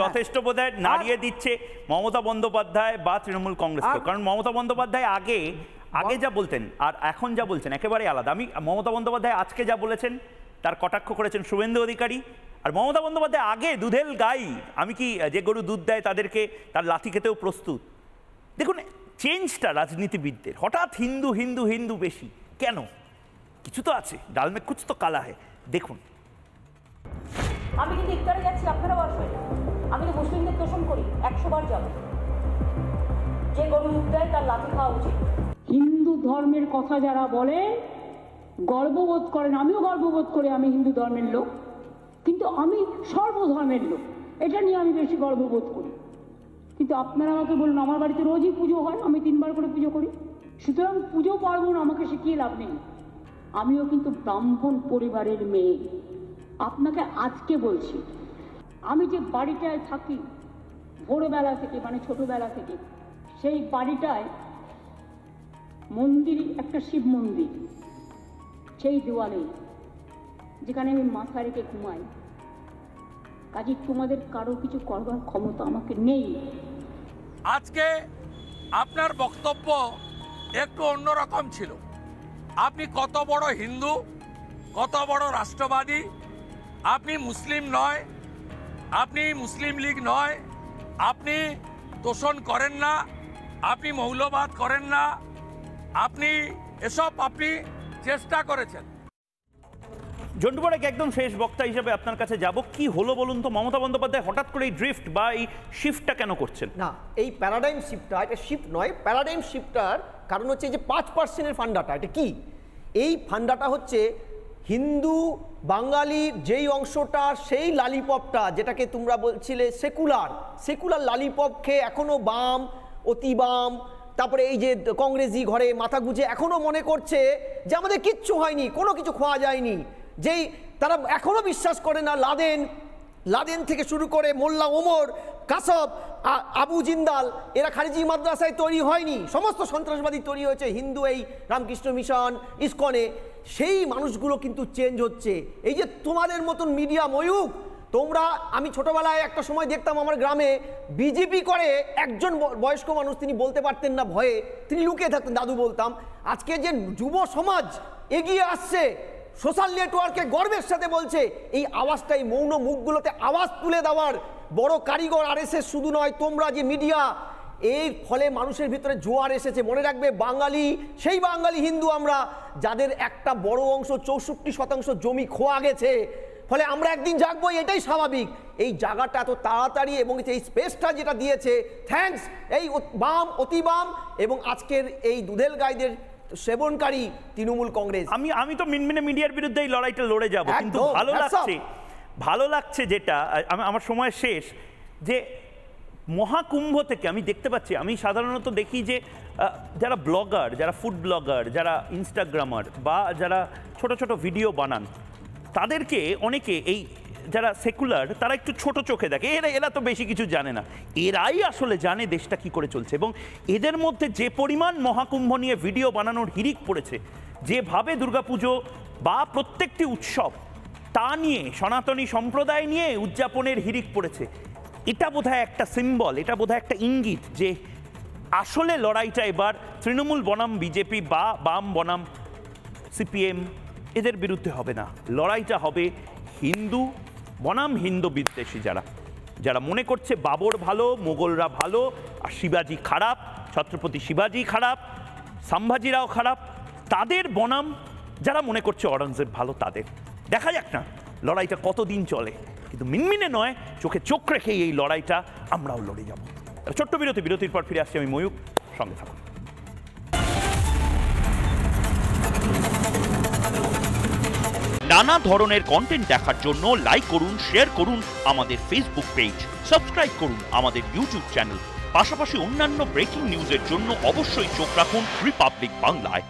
যথেষ্ট বোধহয় নাড়িয়ে দিচ্ছে মমতা বন্দ্যোপাধ্যায় বা তৃণমূল কংগ্রেসকে, কারণ মমতা বন্দ্যোপাধ্যায় আগে যা বলতেন আর এখন যা বলছেন একেবারে আলাদা। আমি মমতা বন্দ্যোপাধ্যায় আজকে যা বলেছেন তার কটাক্ষ করেছেন শুভেন্দু অধিকারী, আর মমতা বন্দ্যোপাধ্যায় আগে দুধেল গাই, আমি কি যে গরু দুধ দেয় তাদেরকে তার লাথি খেতেও প্রস্তুত। দেখুন চেঞ্জটা রাজনীতিবিদদের, হঠাৎ হিন্দু হিন্দু হিন্দু বেশি কেন? কিছু তো আছে, ডাল মে কুছ তো কালা হয়। দেখুন আমি কিন্তু ইফতারে যাচ্ছি, আপনারাও আসবেন। আমি তো মুসলিমদের তোষণ করি, 100 বার যাব। যে গরু দুধ দেয় তার লাথি খাওয়া উচিত। হিন্দু ধর্মের কথা যারা বলে গর্ববোধ করেন, আমিও গর্ববোধ করি আমি হিন্দু ধর্মের লোক, কিন্তু আমি সর্বধর্মের লোক, এটা নিয়ে আমি বেশি গর্ববোধ করি। কিন্তু আপনারা আমাকে বলুন, আমার বাড়িতে রোজই পুজো হয়, আমি 3 বার করে পুজো করি। সুতরাং পুজো পার্বণ আমাকে শিখিয়ে লাভ নেই। আমিও কিন্তু ব্রাহ্মণ পরিবারের মেয়ে। আপনাকে আজকে বলছি, আমি যে বাড়িটায় থাকি ভোরবেলা থেকে, মানে ছোটবেলা থেকে, সেই বাড়িটায় মন্দির, একটা শিব মন্দির, সেই দেওয়ালে যেখানে আমি মাথা রেখে ঘুমাই। কাজে তোমাদের কারো কিছু করবার ক্ষমতা আমাকে নেই। আজকে আপনার বক্তব্য একটু অন্যরকম ছিল। আপনি কত বড় হিন্দু, কত বড় রাষ্ট্রবাদী, আপনি মুসলিম নয়, আপনি মুসলিম লীগ নয়, আপনি তোষণ করেন না, আপনি মৌলবাদ করেন না, আপনি এসব আপনি চেষ্টা করেছেন। জন্টু বড়াইক একদম শেষ বক্তা হিসেবে আপনার কাছে যাব, কি হলো বলুন তো? মমতা বন্দ্যোপাধ্যায় হঠাৎ করে এই ড্রিফট বা এই শিফটটা কেন করছেন? না, এই প্যারাডাইম শিফটটা, এটা শিফট নয়, প্যারাডাইম শিফটার কারণ হচ্ছে যে 5% ফান্ডাটা, এটা কি? এই ফান্ডাটা হচ্ছে হিন্দু বাঙালি যেই অংশটা, সেই লালিপপটা যেটাকে তোমরা বলছিলে সেকুলার লালিপপ খেয়ে এখনো বাম, অতি বাম, তারপরে এই যে কংগ্রেসি ঘরে মাথা গুঁজে এখনো মনে করছে যে আমাদের কিচ্ছু হয়নি, কোনো কিছু খোয়া যায়নি, যেই তারা এখনো বিশ্বাস করে না লাদেন থেকে শুরু করে মোল্লা ওমর, কাসব, আবু জিন্দাল, এরা খারিজি মাদ্রাসায় তৈরি হয়নি, সমস্ত সন্ত্রাসবাদী তৈরি হয়েছে হিন্দু এই রামকৃষ্ণ মিশন, ইসকনে। সেই মানুষগুলো কিন্তু চেঞ্জ হচ্ছে। এই যে তোমাদের মতন মিডিয়া ময়ূক, তোমরা, আমি ছোটবেলায় একটা সময় দেখতাম আমার গ্রামে বিজেপি করে একজন বয়স্ক মানুষ, তিনি বলতে পারতেন না ভয়ে, তিনি লুকিয়ে থাকতেন, দাদু বলতাম। আজকে যে যুব সমাজ এগিয়ে আসছে, সোশ্যাল নেটওয়ার্কে গর্বের সাথে বলছে, এই আওয়াজটাই মৌন মুখগুলোতে আওয়াজ তুলে দেওয়ার বড় কারিগর আরএসএস শুধু নয়, তোমরা যে মিডিয়া, এর ফলে মানুষের ভিতরে জোয়ার এসেছে। মনে রাখবে, বাঙালি, সেই বাঙালি হিন্দু আমরা, যাদের একটা বড় অংশ 64% জমি খোয়া গেছে, ফলে আমরা একদিন জাগবো, এটাই স্বাভাবিক। এই জায়গাটা এত তাড়াতাড়ি এবং এই স্পেসটা যেটা দিয়েছে, থ্যাঙ্কস এই বাম, অতি বাম এবং আজকের এই দুধেল গাইদের সেবনকারী তৃণমূল কংগ্রেস। আমি তো মিনমিনে মিডিয়ার বিরুদ্ধে এই লড়াইটা লড়ে যাব, কিন্তু ভালো লাগছে যেটা, আমার সময় শেষ, যে মহাকুম্ভ থেকে আমি দেখতে পাচ্ছি, আমি সাধারণত দেখি যে যারা ব্লগার, যারা ফুড ব্লগার, যারা ইনস্টাগ্রামার বা যারা ছোট ছোট ভিডিও বানান, তাদেরকে অনেকে, এই যারা সেকুলার, তারা একটু ছোট চোখে দেখে, এরা তো বেশি কিছু জানে না। এরাই আসলে জানে দেশটা কি করে চলছে, এবং এদের মধ্যে যে পরিমাণ মহাকুম্ভ নিয়ে ভিডিও বানানোর হিড়িক পড়েছে, যেভাবে দুর্গাপুজো বা প্রত্যেকটি উৎসব তা নিয়ে, সনাতনী সম্প্রদায় নিয়ে উদযাপনের হিড়িক পড়েছে, এটা বোধহয় একটা সিম্বল, এটা বোধহয় একটা ইঙ্গিত যে আসলে লড়াইটা এবার তৃণমূল বনাম বিজেপি বা বাম বনাম সিপিএম এদের বিরুদ্ধে হবে না, লড়াইটা হবে হিন্দু বনাম হিন্দু বিদ্বেষী, যারা মনে করছে বাবর ভালো, মোগলরা ভালো, আর শিবাজি খারাপ, ছত্রপতি শিবাজি খারাপ, সম্ভাজিরাও খারাপ, তাদের বনাম যারা মনে করছে অরঙ্গজেব ভালো, তাদের। দেখা যাক না লড়াইটা কতদিন চলে, কিন্তু মিনমিনে নয়, চোখে চোখ রেখে এই লড়াইটা আমরাও লড়ে যাব। ছোট্ট বিরতির পর ফিরে আসছি আমি ময়ূক, সঙ্গে থাকুন। নানা ধরনের কন্টেন্ট দেখার জন্য লাইক করুন, শেয়ার করুন আমাদের ফেসবুক পেজ, সাবস্ক্রাইব করুন আমাদের ইউটিউব চ্যানেল। পাশাপাশি অন্যান্য ব্রেকিং নিউজের জন্য অবশ্যই চোখ রাখুন রিপাবলিক বাংলায়।